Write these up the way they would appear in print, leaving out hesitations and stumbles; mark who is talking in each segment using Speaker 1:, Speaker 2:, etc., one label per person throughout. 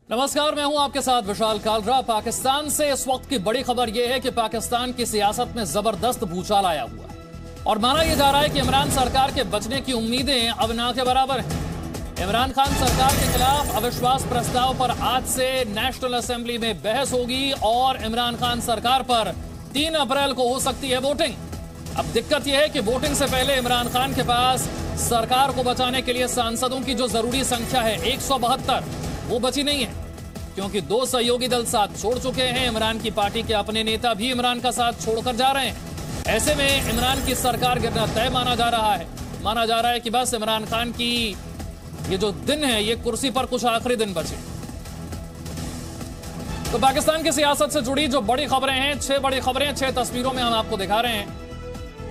Speaker 1: नमस्कार, मैं हूं आपके साथ विशाल कालरा। पाकिस्तान से इस वक्त की बड़ी खबर यह है कि पाकिस्तान की सियासत में जबरदस्त भूचाल आया हुआ है और माना यह जा रहा है कि इमरान सरकार के बचने की उम्मीदें अब ना के बराबर हैं। इमरान खान सरकार के खिलाफ अविश्वास प्रस्ताव पर आज से नेशनल असेंबली में बहस होगी और इमरान खान सरकार पर 3 अप्रैल को हो सकती है वोटिंग। अब दिक्कत यह है कि वोटिंग से पहले इमरान खान के पास सरकार को बचाने के लिए सांसदों की जो जरूरी संख्या है 172, वो बची नहीं है, क्योंकि 2 सहयोगी दल साथ छोड़ चुके हैं। इमरान की पार्टी के अपने नेता भी इमरान का साथ छोड़कर जा रहे हैं। ऐसे में इमरान की सरकार गिरना तय माना जा रहा है। माना जा रहा है कि बस इमरान खान की ये जो दिन है, ये कुर्सी पर कुछ आखिरी दिन बचे। तो पाकिस्तान की सियासत से जुड़ी जो बड़ी खबरें हैं, 6 बड़ी खबरें 6 तस्वीरों में हम आपको दिखा रहे हैं।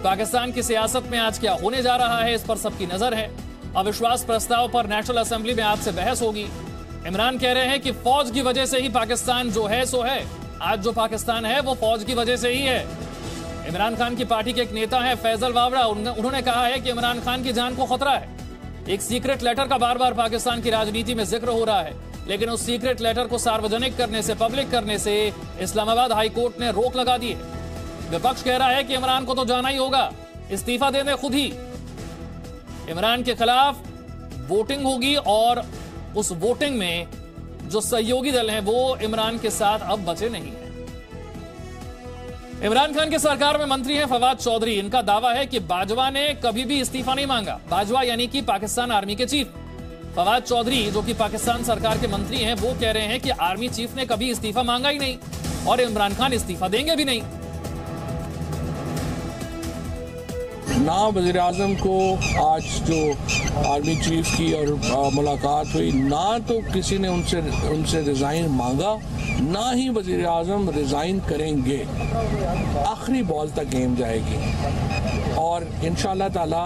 Speaker 1: पाकिस्तान की सियासत में आज क्या होने जा रहा है, इस पर सबकी नजर है। अविश्वास प्रस्ताव पर नेशनल असेंबली में आज से बहस होगी। इमरान कह रहे हैं कि फौज की वजह से ही पाकिस्तान जो है सो है। आज जो पाकिस्तान है वो फौज की वजह से ही है। इमरान खान की पार्टी के एक नेता है फैजल वावड़ा, उन्होंने कहा है कि इमरान खान की जान को खतरा है। एक सीक्रेट लेटर का बार बार पाकिस्तान की राजनीति में जिक्र हो रहा है, लेकिन उस सीक्रेट लेटर को सार्वजनिक करने से, पब्लिक करने से इस्लामाबाद हाई कोर्ट ने रोक लगा दी है। विपक्ष कह रहा है कि इमरान को तो जाना ही होगा, इस्तीफा दे दे खुद ही। इमरान के खिलाफ वोटिंग होगी और उस वोटिंग में जो सहयोगी दल हैं वो इमरान के साथ अब बचे नहीं हैं। इमरान खान की सरकार में मंत्री हैं फवाद चौधरी। इनका दावा है कि बाजवा ने कभी भी इस्तीफा नहीं मांगा। बाजवा यानी कि पाकिस्तान आर्मी के चीफ फवाद चौधरी, जो कि पाकिस्तान सरकार के मंत्री हैं, वो कह रहे हैं कि आर्मी चीफ ने कभी इस्तीफा मांगा ही नहीं और इमरान खान इस्तीफा देंगे भी नहीं।
Speaker 2: ना वज़ीर आज़म को आज जो आर्मी चीफ की और मुलाकात हुई, ना तो किसी ने उनसे रिज़ाइन मांगा, ना ही वज़ीर आज़म रिज़ाइन करेंगे। आखिरी बॉल तक गेम जाएगी और इंशाअल्लाह ताला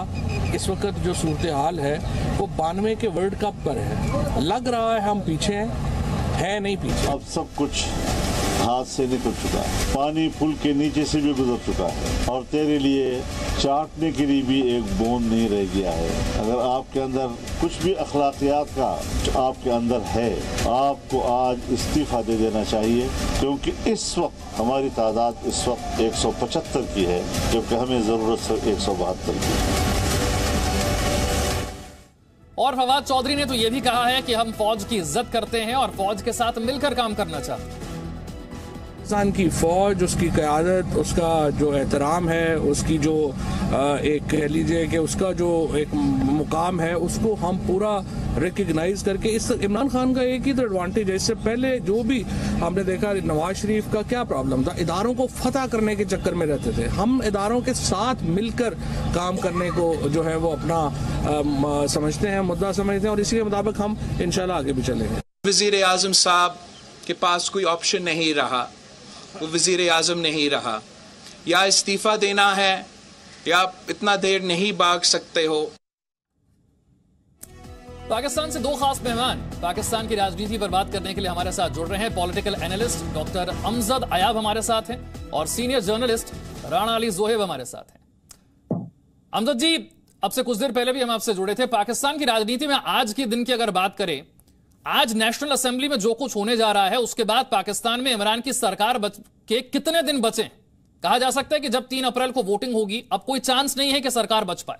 Speaker 2: इस वक्त जो सूरत हाल है वो 92 के वर्ल्ड कप पर है। लग रहा है हम पीछे है नहीं पीछे।
Speaker 3: अब सब कुछ हाथ से निकल चुका है, पानी पुल के नीचे से भी गुजर चुका है और तेरे लिए चाटने के लिए भी एक बूंद नहीं रह गया है। अगर आपके अंदर कुछ भी अखलाकियात का आपके अंदर है, आपको आज इस्तीफा दे देना चाहिए, क्योंकि इस वक्त हमारी तादाद इस वक्त 175 की है, जबकि हमें ज़रूरत सिर्फ 172 की है।
Speaker 1: और फवाद चौधरी ने तो यह भी कहा है कि हम फौज की इज्जत करते हैं और फौज के साथ मिलकर काम करना चाहते हैं।
Speaker 2: पाकिस्तान की फ़ौज, उसकी क़यादत, उसका जो एहतराम है, उसकी जो एक कह लीजिए कि उसका जो एक मुकाम है, उसको हम पूरा रिकग्नाइज करके इस इमरान खान का एक ही तो एडवांटेज है। इससे पहले जो भी हमने देखा, नवाज शरीफ का क्या प्रॉब्लम था, इदारों को फतह करने के चक्कर में रहते थे। हम इदारों के साथ मिलकर काम करने को जो है वो अपना समझते हैं, मुद्दा समझते हैं और इसी के मुताबिक हम इंशाल्लाह आगे भी चलेंगे।
Speaker 4: वज़ीर आज़म साहब के पास कोई ऑप्शन नहीं रहा, वो वज़ीर आज़म नहीं रहा। या इस्तीफा देना है या इतना देर नहीं भाग सकते हो।
Speaker 1: पाकिस्तान से 2 खास मेहमान पाकिस्तान की राजनीति पर बात करने के लिए हमारे साथ जुड़ रहे हैं। पॉलिटिकल एनालिस्ट डॉक्टर अमजद अयाब हमारे साथ हैं और सीनियर जर्नलिस्ट राना अली जोहेब हमारे साथ हैं। अमजद जी, अब से कुछ देर पहले भी हम आपसे जुड़े थे। पाकिस्तान की राजनीति में आज के दिन की अगर बात करें, आज नेशनल असेंबली में जो कुछ होने जा रहा है, उसके बाद पाकिस्तान में इमरान की सरकार के कितने दिन बचे? कहा जा सकता है कि जब 3 अप्रैल को वोटिंग होगी, अब कोई चांस नहीं है कि सरकार बच पाए।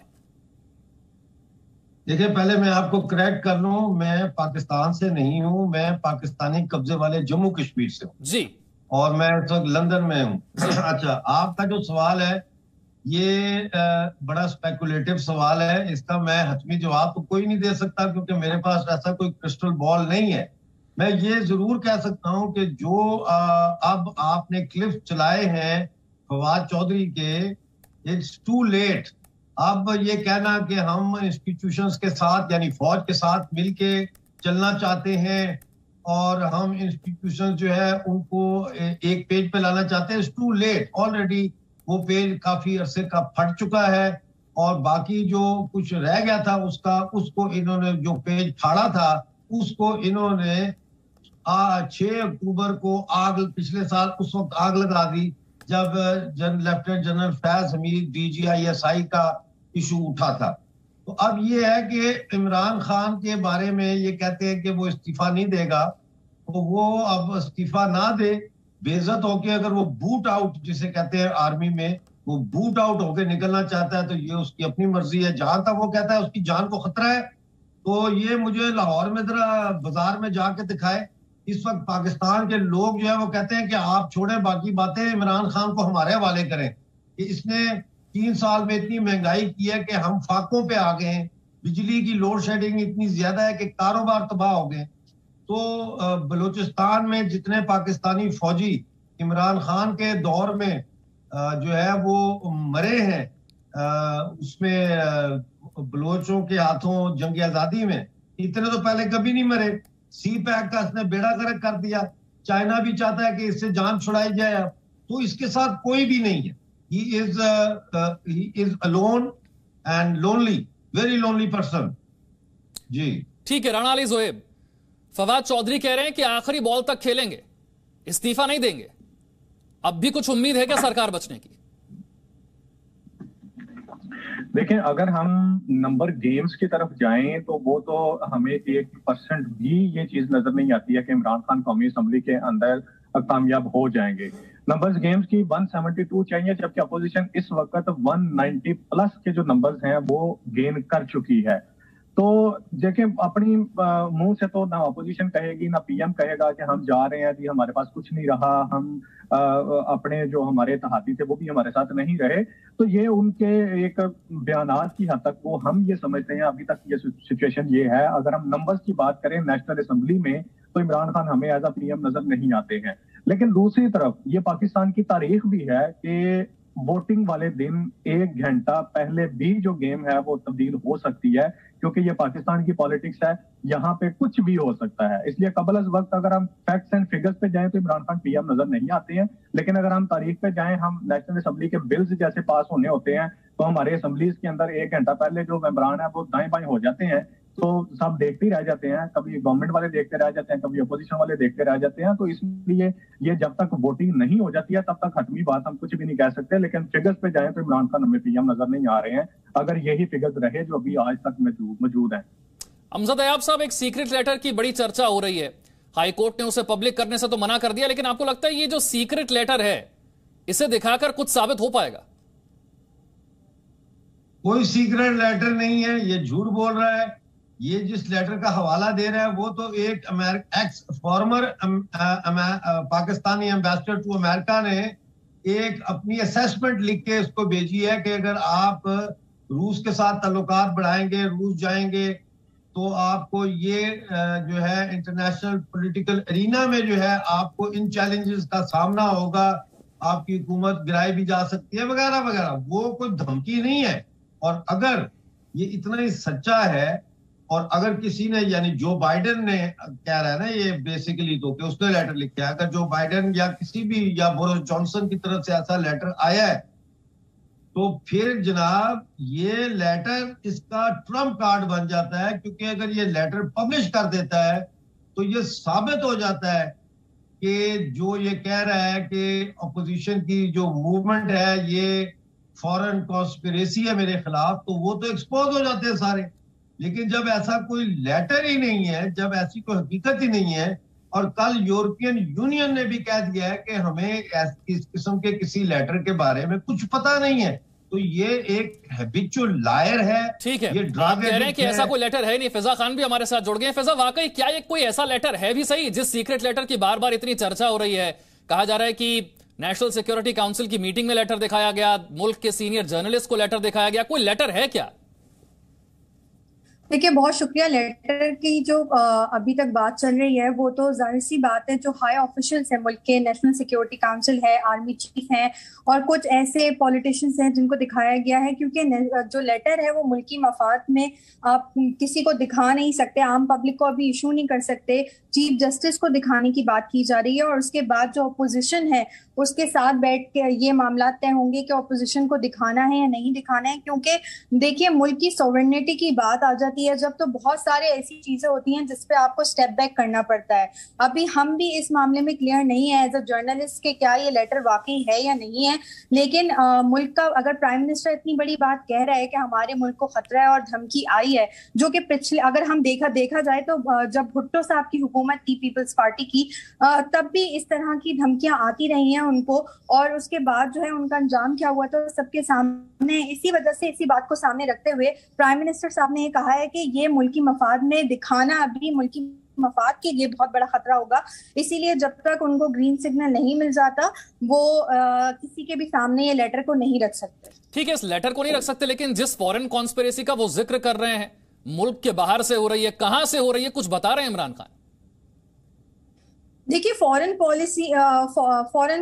Speaker 5: देखिए, पहले मैं आपको करेक्ट कर लूं, मैं पाकिस्तान से नहीं हूं, मैं पाकिस्तानी कब्जे वाले जम्मू कश्मीर से हूं
Speaker 1: जी,
Speaker 5: और मैं इस वक्त लंदन में हूं। अच्छा, आपका जो सवाल है ये बड़ा स्पेकुलेटिव सवाल है। इसका मैं हतमी जवाब तो कोई नहीं दे सकता, क्योंकि मेरे पास ऐसा कोई क्रिस्टल बॉल नहीं है। मैं ये जरूर कह सकता हूं कि जो अब आपने क्लिप चलाए हैं फवाद चौधरी के, इट्स टू लेट। अब ये कहना कि हम इंस्टीट्यूशंस के साथ यानी फौज के साथ मिलके चलना चाहते हैं और हम इंस्टीट्यूशंस जो है उनको एक पेज पे लाना चाहते हैं, इट्स टू लेट। ऑलरेडी वो पेज काफी अरसे का फट चुका है और बाकी जो कुछ रह गया था उसको इन्होंने, जो पेज फाड़ा था उसको इन्होंने 6 अक्टूबर को पिछले साल उस वक्त आग लगा दी, जब lieutenant general Faiz Hamid DGISI का इशू उठा था। तो अब ये है कि इमरान खान के बारे में ये कहते हैं कि वो इस्तीफा नहीं देगा, तो वो अब इस्तीफा ना दे, बेइज्जत होके अगर वो बूट आउट जिसे कहते हैं आर्मी में, वो बूट आउट होके निकलना चाहता है तो ये उसकी अपनी मर्जी है। जहां तक वो कहता है उसकी जान को खतरा है, तो ये मुझे लाहौर में जरा बाजार में जाके दिखाए। इस वक्त पाकिस्तान के लोग जो है वो कहते हैं कि आप छोड़े बाकी बातें, इमरान खान को हमारे हवाले करें कि इसने 3 साल में इतनी महंगाई की है कि हम फाकों पे आ गए हैं, बिजली की लोड शेडिंग इतनी ज्यादा है कि कारोबार तबाह हो गए। तो बलूचिस्तान में जितने पाकिस्तानी फौजी इमरान खान के दौर में जो है वो मरे हैं, उसमें बलोचों के हाथों जंग आजादी में, इतने तो पहले कभी नहीं मरे। सी पैक का इसने बेड़ा गर्क कर दिया। चाइना भी चाहता है कि इससे जान छुड़ाई जाए, तो इसके साथ कोई भी नहीं है। he is alone and lonely, very lonely person। जी
Speaker 1: ठीक है। राणा अली ज़ोएब, फवाद चौधरी कह रहे हैं कि आखिरी बॉल तक खेलेंगे, इस्तीफा नहीं देंगे। अब भी कुछ उम्मीद है क्या सरकार बचने की?
Speaker 6: देखिए, अगर हम नंबर गेम्स की तरफ जाएं तो वो तो हमें 1% भी ये चीज नजर नहीं आती है कि इमरान खान कौमी असम्बली के अंदर कामयाब हो जाएंगे। नंबर्स गेम्स की 172 चाहिए, जबकि अपोजिशन इस वक्त 190 प्लस के जो नंबर्स हैं वो गेन कर चुकी है। तो देखिए, अपनी मुंह से तो ना अपोजिशन कहेगी ना पीएम कहेगा कि हम जा रहे हैं जी, हमारे पास कुछ नहीं रहा, हम अपने जो हमारे इत्तेहादी थे वो भी हमारे साथ नहीं रहे। तो ये उनके एक बयानात की हद तक वो हम ये समझते हैं अभी तक ये सिचुएशन ये है। अगर हम नंबर्स की बात करें नेशनल असेंबली में तो इमरान खान हमें एज अ पीएम नजर नहीं आते हैं। लेकिन दूसरी तरफ ये पाकिस्तान की तारीख भी है कि वोटिंग वाले दिन 1 घंटा पहले भी जो गेम है वो तब्दील हो सकती है, क्योंकि ये पाकिस्तान की पॉलिटिक्स है, यहाँ पे कुछ भी हो सकता है। इसलिए कबल अज वक्त अगर हम फैक्ट्स एंड फिगर्स पे जाएं तो इमरान खान पीएम नजर नहीं आते हैं। लेकिन अगर हम तारीख पे जाएं, हम नेशनल असेंबली के बिल्स जैसे पास होने होते हैं तो हमारे असेंबलीज के अंदर 1 घंटा पहले जो मेंबरान है वो दाएं बाएं हो जाते हैं, तो सब देखते ही रह जाते हैं। कभी गवर्नमेंट वाले देखते रह जाते हैं, कभी अपोजिशन वाले देखते रह जाते हैं। तो इसलिए ये जब तक वोटिंग नहीं हो जाती है तब तक हतमी बात हम कुछ भी नहीं कह सकते। लेकिन फिगर्स पे जाएं तो इमरान खान हमें पीएम नजर नहीं आ रहे हैं, अगर यही फिगर्स रहे जो अभी आज तक मौजूद हैं।
Speaker 1: अमजद अयाब साहब, एक सीक्रेट लेटर की बड़ी चर्चा हो रही है, हाई कोर्ट ने उसे पब्लिक करने से तो मना कर दिया, लेकिन आपको लगता है ये जो सीक्रेट लेटर है इसे दिखाकर कुछ साबित हो पाएगा?
Speaker 5: कोई सीक्रेट लेटर नहीं है, ये झूठ बोल रहा है। ये जिस लेटर का हवाला दे रहा है वो तो एक ex former Pakistani ambassador to America ने एक अपनी असेसमेंट लिख के इसको भेजी है कि अगर आप रूस के साथ ताल्लुकात बढ़ाएंगे, रूस जाएंगे, तो आपको ये जो है इंटरनेशनल पॉलिटिकल एरिना में जो है आपको इन चैलेंजेस का सामना होगा, आपकी हुकूमत गिराई भी जा सकती है वगैरह वगैरह। वो कोई धमकी नहीं है। और अगर ये इतना ही सच्चा है, और अगर किसी ने, यानी जो बाइडेन ने कह रहा है ना ये बेसिकली, तो कि उसने लेटर लिखा है, अगर जो बाइडेन या किसी भी या बोरिस जॉनसन की तरफ से ऐसा लेटर आया है तो फिर जनाब ये लेटर इसका ट्रम्प कार्ड बन जाता है। क्योंकि अगर ये लेटर पब्लिश कर देता है तो ये साबित हो जाता है कि जो ये कह रहा है कि अपोजिशन की जो मूवमेंट है ये फॉरेन कॉन्स्पिरेसी है मेरे खिलाफ, तो वो तो एक्सपोज हो जाते हैं सारे। लेकिन जब ऐसा कोई लेटर ही नहीं है, जब ऐसी कोई हकीकत ही नहीं है, और कल यूरोपियन यूनियन ने भी कह दिया है कि हमें इस किस्म के किसी लेटर के बारे में कुछ पता नहीं है, तो ये एक हैबिचुअल लायर है।
Speaker 1: ठीक है,
Speaker 5: ये
Speaker 1: आप कह रहे हैं कि ऐसा कोई लेटर है नहीं। फिजा खान भी हमारे साथ जुड़ गए। फिजा, वाकई क्या ये कोई ऐसा लेटर है भी सही जिस सीक्रेट लेटर की बार बार इतनी चर्चा हो रही है? कहा जा रहा है कि नेशनल सिक्योरिटी काउंसिल की मीटिंग में लेटर दिखाया गया, मुल्क के सीनियर जर्नलिस्ट को लेटर दिखाया गया, कोई लेटर है क्या?
Speaker 7: देखिए, बहुत शुक्रिया। लेटर की जो अभी तक बात चल रही है वो तो जाहिर सी बात है, जो हाई ऑफिशियल्स हैं मुल्क के, नेशनल सिक्योरिटी काउंसिल है, आर्मी चीफ हैं और कुछ ऐसे पॉलिटिशियंस हैं जिनको दिखाया गया है। क्योंकि जो लेटर है वो मुल्की मफाद में आप किसी को दिखा नहीं सकते, आम पब्लिक को अभी इशू नहीं कर सकते, चीफ जस्टिस को दिखाने की बात की जा रही है। और उसके बाद जो अपोजिशन है उसके साथ बैठ के ये मामला तय होंगे कि ऑपोजिशन को दिखाना है या नहीं दिखाना है। क्योंकि देखिए, मुल्क की सॉवरेनिटी की बात आ जाती है जब, तो बहुत सारे ऐसी चीजें होती हैं जिसपे आपको स्टेप बैक करना पड़ता है। अभी हम भी इस मामले में क्लियर नहीं है एज अ जर्नलिस्ट के क्या ये लेटर वाकई है या नहीं है, लेकिन मुल्क का अगर प्राइम मिनिस्टर इतनी बड़ी बात कह रहा है कि हमारे मुल्क को खतरा है और धमकी आई है, जो कि पिछले अगर हम देखा जाए तो जब भुट्टो साहब की हुकूमत थी पीपल्स पार्टी की, तब भी इस तरह की धमकियां आती रही हैं उनको, और उसके बाद जो है उनका अंजाम क्या हुआ तो सबके सामने। इसी वजह से इसी बात को सामने रखते हुए प्राइम मिनिस्टर साहब ने ये कहा है कि ये मुल्की मफाद में दिखाना अभी मुल्की मफाद के लिए बहुत बड़ा खतरा होगा। इसीलिए जब तक उनको ग्रीन सिग्नल नहीं मिल जाता वो किसी के भी सामने ये लेटर को नहीं रख सकते।
Speaker 1: ठीक है, इस लेटर को नहीं रख सकते, लेकिन जिस फॉरेन कॉन्स्पिरेसी का वो जिक्र कर रहे हैं, मुल्क के बाहर से हो रही है, कहां से हो रही है, कुछ बता रहे हैं इमरान खान?
Speaker 7: देखिए, फॉरेन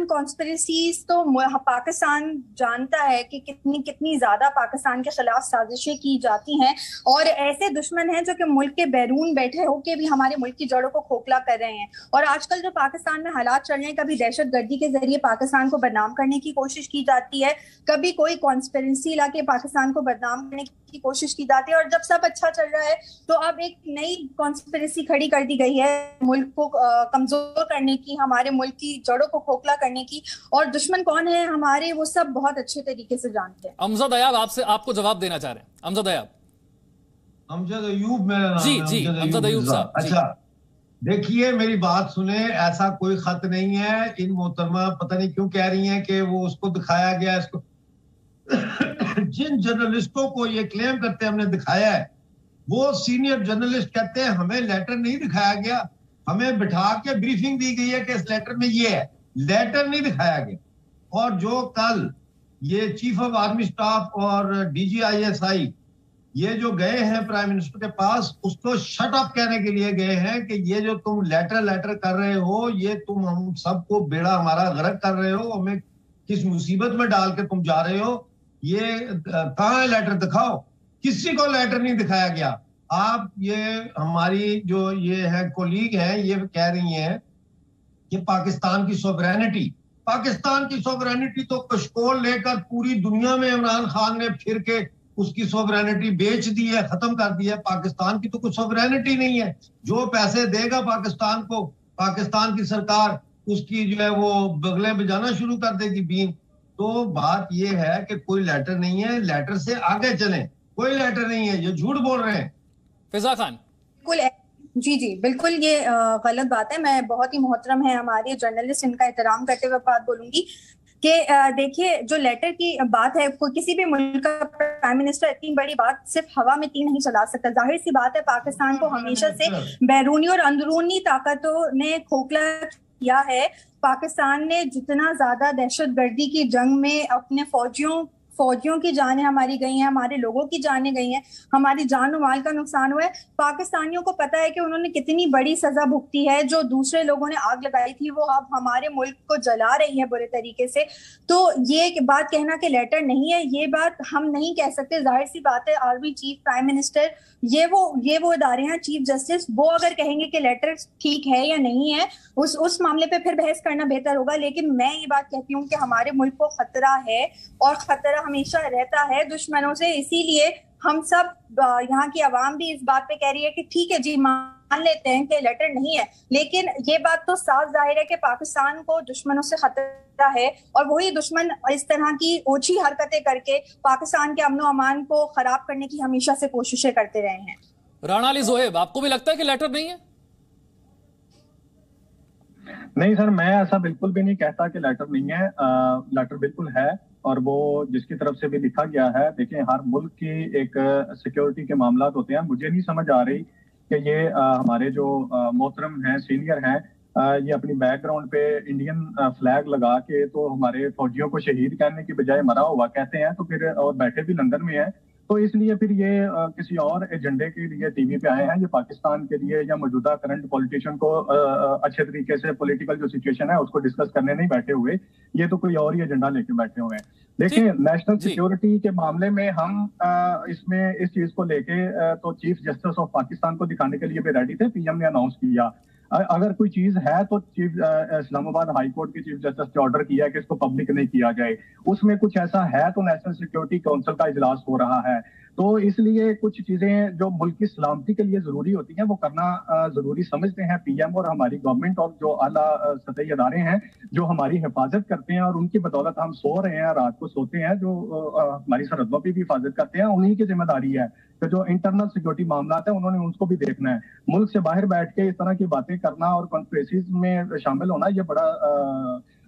Speaker 7: कॉन्स्पिरेसीज तो पाकिस्तान जानता है कि कितनी ज्यादा पाकिस्तान के खिलाफ साजिशें की जाती हैं, और ऐसे दुश्मन हैं जो कि मुल्क के बैरून बैठे होके भी हमारे मुल्क की जड़ों को खोखला कर रहे हैं। और आजकल जो पाकिस्तान में हालात चल रहे हैं, कभी दहशतगर्दी के जरिए पाकिस्तान को बदनाम करने की कोशिश की जाती है, कभी कोई कॉन्स्पिरेसी ला के पाकिस्तान को बदनाम करने की कोशिश की जाती है, और जब सब अच्छा चल रहा है तो अब एक नई कॉन्स्पिरेसी खड़ी कर दी गई है मुल्क को कमजोर करने की, हमारे मुल्क की जड़ों को खोखला करने की। और दुश्मन कौन है हमारे, वो सब बहुत अच्छे तरीके से जानते हैं।
Speaker 1: अमजद अयाब आपको जवाब देना चाह रहे हैं। अमजद अयाब।
Speaker 5: अमजद अयूब मेरा नाम है।
Speaker 1: जी, अमजद अयूब साहब।
Speaker 5: अच्छा, देखिए मेरी बात सुने, ऐसा कोई खत नहीं है। इन मोहतरमा पता नहीं क्यों कह रही हैं कि वो उसको दिखाया गया, इसको जिन जर्नलिस्टों को ये क्लेम करते हैं हमने दिखाया है, वो सीनियर जर्नलिस्ट कहते हैं हमें लेटर नहीं दिखाया गया, हमें बिठा के ब्रीफिंग दी गई है कि इस लेटर में ये है, लेटर नहीं दिखाया गया। और जो कल ये चीफ ऑफ आर्मी स्टाफ और DGISI ये जो गए हैं प्राइम मिनिस्टर के पास, उसको शट अप कहने के लिए गए हैं कि ये जो तुम लेटर कर रहे हो, ये तुम हम सबको बेड़ा हमारा गर्क कर रहे हो, हमें किस मुसीबत में डाल के तुम जा रहे हो, ये कहाँ है लेटर दिखाओ। किसी को लेटर नहीं दिखाया गया। आप ये हमारी जो ये है कोलीग है, ये कह रही हैं कि पाकिस्तान की सोवरेनिटी तो कशकोल लेकर पूरी दुनिया में इमरान खान ने फिर के उसकी सोवरेनिटी बेच दी है, खत्म कर दी है। पाकिस्तान की तो कोई सोवरेनिटी नहीं है। जो पैसे देगा पाकिस्तान को, पाकिस्तान की सरकार उसकी जो है वो बगले बजाना शुरू कर देगी बीन। तो बात ये है कि कोई लेटर नहीं है, लेटर से आगे चलें। कोई लेटर नहीं है, ये झूठ बोल रहे हैं।
Speaker 1: फिजा खान।
Speaker 7: जी बिल्कुल, ये गलत बात है। मैं बहुत ही मोहतरम है हमारे जर्नलिस्ट, इनका एहतराम करते हुए बात बोलूंगी कि देखिए, जो लेटर की बात है, कोई किसी भी मुल्क का प्राइम मिनिस्टर इतनी बड़ी बात सिर्फ हवा में तीर नहीं चला सकता। जाहिर सी बात है, पाकिस्तान को हमेशा से बैरूनी और अंदरूनी ताकतों ने खोखला किया है। पाकिस्तान ने जितना ज्यादा दहशतगर्दी की जंग में अपने फौजियों की जानें हमारी गई हैं, हमारे लोगों की जानें गई हैं, हमारी जान और माल का नुकसान हुआ है। पाकिस्तानियों को पता है कि उन्होंने कितनी बड़ी सजा भुगती है। जो दूसरे लोगों ने आग लगाई थी वो अब हमारे मुल्क को जला रही है बुरे तरीके से। तो ये बात कहना कि लेटर नहीं है, ये बात हम नहीं कह सकते। जाहिर सी बात है, आर्मी चीफ, प्राइम मिनिस्टर, ये वो इदारे हैं, चीफ जस्टिस, वो अगर कहेंगे कि लेटर ठीक है या नहीं है, उस मामले पे फिर बहस करना बेहतर होगा। लेकिन मैं ये बात कहती हूँ कि हमारे मुल्क को खतरा है, और खतरा हमेशा रहता है दुश्मनों से। इसीलिए हम सब, यहाँ की आवाम भी इस बात पे कह रही है कि ठीक है जी, मान लेते हैं कि लेटर नहीं है, लेकिन ये बात तो साफ जाहिर है कि पाकिस्तान को दुश्मनों से खतरा है, और वही दुश्मन इस तरह की ओछी हरकतें करके पाकिस्तान के अमनो अमान को खराब करने की हमेशा से कोशिशें करते रहे हैं।
Speaker 1: राणा अली ज़ोहैब, आपको भी लगता है कि लेटर नहीं है?
Speaker 6: नहीं सर, मैं ऐसा बिल्कुल भी नहीं कहता कि लेटर नहीं है। लेटर बिल्कुल है, और वो जिसकी तरफ से भी लिखा गया है। देखिए, हर मुल्क की एक सिक्योरिटी के मामला होते हैं। मुझे नहीं समझ आ रही कि ये हमारे जो मोहतरम हैं, सीनियर हैं, ये अपनी बैकग्राउंड पे इंडियन फ्लैग लगा के तो हमारे फौजियों को शहीद कहने की बजाय मरा हुआ कहते हैं, तो फिर और बैठे भी लंदन में हैं। तो इसलिए फिर ये किसी और एजेंडे के लिए टीवी पे आए हैं। ये पाकिस्तान के लिए या मौजूदा करंट पॉलिटिशियन को अच्छे तरीके से पॉलिटिकल जो सिचुएशन है उसको डिस्कस करने नहीं बैठे हुए, ये तो कोई और ही एजेंडा लेके बैठे हुए हैं। देखिए, नेशनल सिक्योरिटी के मामले में हम इसमें इस चीज को लेके तो चीफ जस्टिस ऑफ पाकिस्तान को दिखाने के लिए भी रेडी थे। पीएम ने अनाउंस किया। अगर कोई चीज है तो इस्लामाबाद हाई कोर्ट के चीफ जस्टिस ने ऑर्डर किया है कि इसको पब्लिक नहीं किया जाए, उसमें कुछ ऐसा है तो नेशनल सिक्योरिटी काउंसिल का इजलास हो रहा है, तो इसलिए कुछ चीजें जो मुल्क की सलामती के लिए जरूरी होती हैं वो करना जरूरी समझते हैं पीएम और हमारी गवर्नमेंट और जो आला सतही अदारे हैं जो हमारी हिफाजत करते हैं, और उनकी बदौलत हम सो रहे हैं, रात को सोते हैं, जो हमारी सरहदों की भी हिफाजत करते हैं, उन्हीं की जिम्मेदारी है। तो जो इंटरनल सिक्योरिटी मामला है उन्होंने उसको भी देखना है। मुल्क से बाहर बैठ के इस तरह की बातें करना और कॉन्फ्रेंसेस में शामिल होना ये बड़ा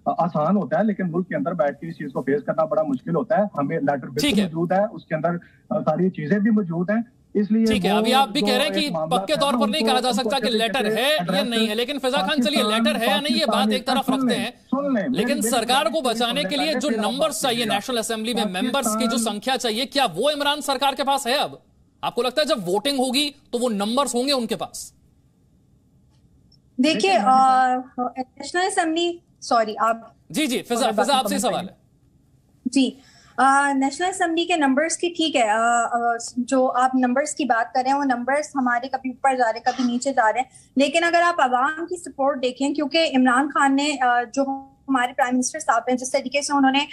Speaker 6: आसान होता है, लेकिन मुल्क के अंदर बैठ के इस चीज को फेस करना बड़ा मुश्किल होता है। हमें लेटर बिल्कुल मौजूद है, उसके अंदर सारी चीजें भी मौजूद हैं, इसलिए
Speaker 1: ठीक है। अभी आप भी कह रहे हैं कि पक्के तौर पर नहीं कहा जा सकता कि लेटर है या नहीं है, लेकिन फिजा खान चलिए लेटर है या नहीं ये बात एक तरफ रखते हैं, लेकिन सरकार को बचाने के लिए जो नंबर्स चाहिए नेशनल असेंबली में, मेंबर्स की जो संख्या चाहिए, क्या वो इमरान सरकार के पास है? अब आपको लगता है जब वोटिंग होगी तो वो नंबर्स होंगे उनके पास?
Speaker 7: देखिए नेशनल असेंबली, सॉरी आप
Speaker 1: जी फिजा आपसे सवाल है
Speaker 7: जी। नेशनल असेंबली के नंबर्स की ठीक है, जो आप नंबर्स की बात कर रहे हैं वो नंबर्स हमारे कभी ऊपर जा रहे हैं कभी नीचे जा रहे हैं, लेकिन अगर आप अवाम की सपोर्ट देखें, क्योंकि इमरान खान ने जो हमारे प्राइम मिनिस्टर साहब हैं जिस तरीके से उन्होंने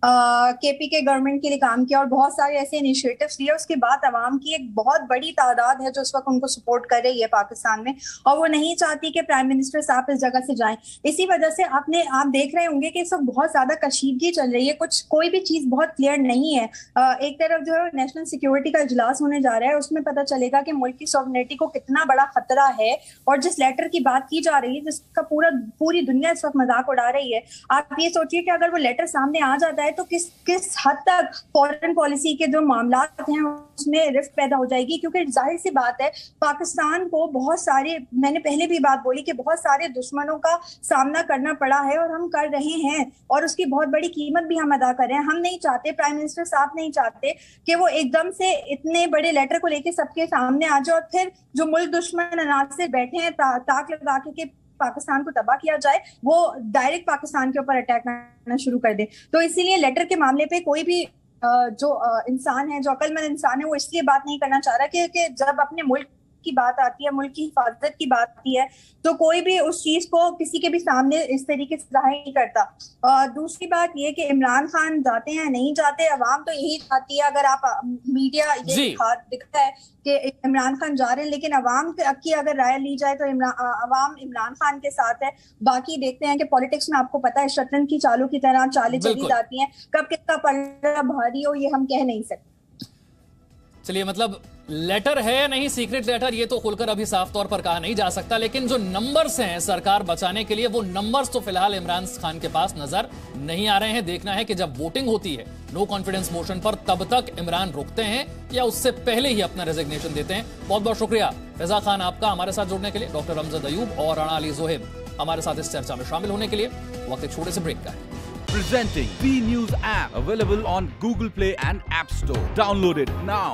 Speaker 7: केपी के गवर्नमेंट के लिए काम किया और बहुत सारे ऐसे इनिशिएटिव्स लिए, उसके बाद अवाम की एक बहुत बड़ी तादाद है जो उस वक्त उनको सपोर्ट कर रही है पाकिस्तान में, और वो नहीं चाहती कि प्राइम मिनिस्टर साहब इस जगह से जाएं। इसी वजह से आप देख रहे होंगे कि इस वक्त बहुत ज्यादा कशीदगी चल रही है, कोई भी चीज बहुत क्लियर नहीं है। एक तरफ जो है नेशनल सिक्योरिटी का इजलास होने जा रहा है, उसमें पता चलेगा कि मुल्क की सॉवरेनिटी को कितना बड़ा खतरा है, और जिस लेटर की बात की जा रही है जिसका पूरी दुनिया इस वक्त मजाक उड़ा रही है, आप ये सोचिए कि अगर वो लेटर सामने आ जाता है तो किस हद तक फॉरेन पॉलिसी के जो मामला हैं उसमें रिफ्ट पैदा हो जाएगी, क्योंकि जाहिर सी बात है पाकिस्तान को बहुत सारे, मैंने पहले भी बात बोली कि बहुत सारे दुश्मनों का सामना करना पड़ा है और हम कर रहे हैं, और उसकी बहुत बड़ी कीमत भी हम अदा कर रहे हैं। हम नहीं चाहते, प्राइम मिनिस्टर साहब नहीं चाहते कि वो एकदम से इतने बड़े लेटर को लेके सबके सामने आ जाए और फिर जो मुल्क दुश्मन अनाज से बैठे हैं ताक लगा के पाकिस्तान को तबाह किया जाए, वो डायरेक्ट पाकिस्तान के ऊपर अटैक करना शुरू कर दे। तो इसीलिए लेटर के मामले पे कोई भी जो इंसान है, जो अक्लमंद इंसान है, वो इसलिए बात नहीं करना चाह रहा कि जब अपने मुल्क की बात आती है, मुल्क की हिफाजत की बात आती है, तो कोई भी उस चीज को किसी के भी सामने इस तरीके से जाहिर नहीं करता। दूसरी बात ये कि इमरान खान जाते हैं नहीं जाते, अवाम तो यही चाहती है, अगर आप मीडिया ये दिखता है कि इमरान खान जा रहे हैं, लेकिन अवाम की अगर राय ली जाए तो अवाम इमरान खान के साथ है। बाकी देखते हैं कि पॉलिटिक्स में आपको पता है शतरंज की चालों की तरह चालें चली जाती हैं, कब किसका पलड़ा भारी हो ये हम कह नहीं सकते।
Speaker 1: चलिए, मतलब लेटर है या नहीं सीक्रेट लेटर ये तो खुलकर अभी साफ तौर पर कहा नहीं जा सकता, लेकिन जो नंबर्स हैं सरकार बचाने के लिए, वो नंबर्स तो फिलहाल इमरान खान के पास नजर नहीं आ रहे हैं। देखना है कि जब वोटिंग होती है नो कॉन्फिडेंस मोशन पर, तब तक इमरान रुकते हैं या उससे पहले ही अपना रेजिग्नेशन देते हैं। बहुत बहुत शुक्रिया फिजा खान आपका हमारे साथ जुड़ने के लिए, डॉक्टर रमजद अयूब और राणा अली जोहेब हमारे साथ इस चर्चा में शामिल होने के लिए। वक्त एक छोटे से ब्रेक का है।
Speaker 8: Presenting B News app available on Google Play and App Store. Download it now.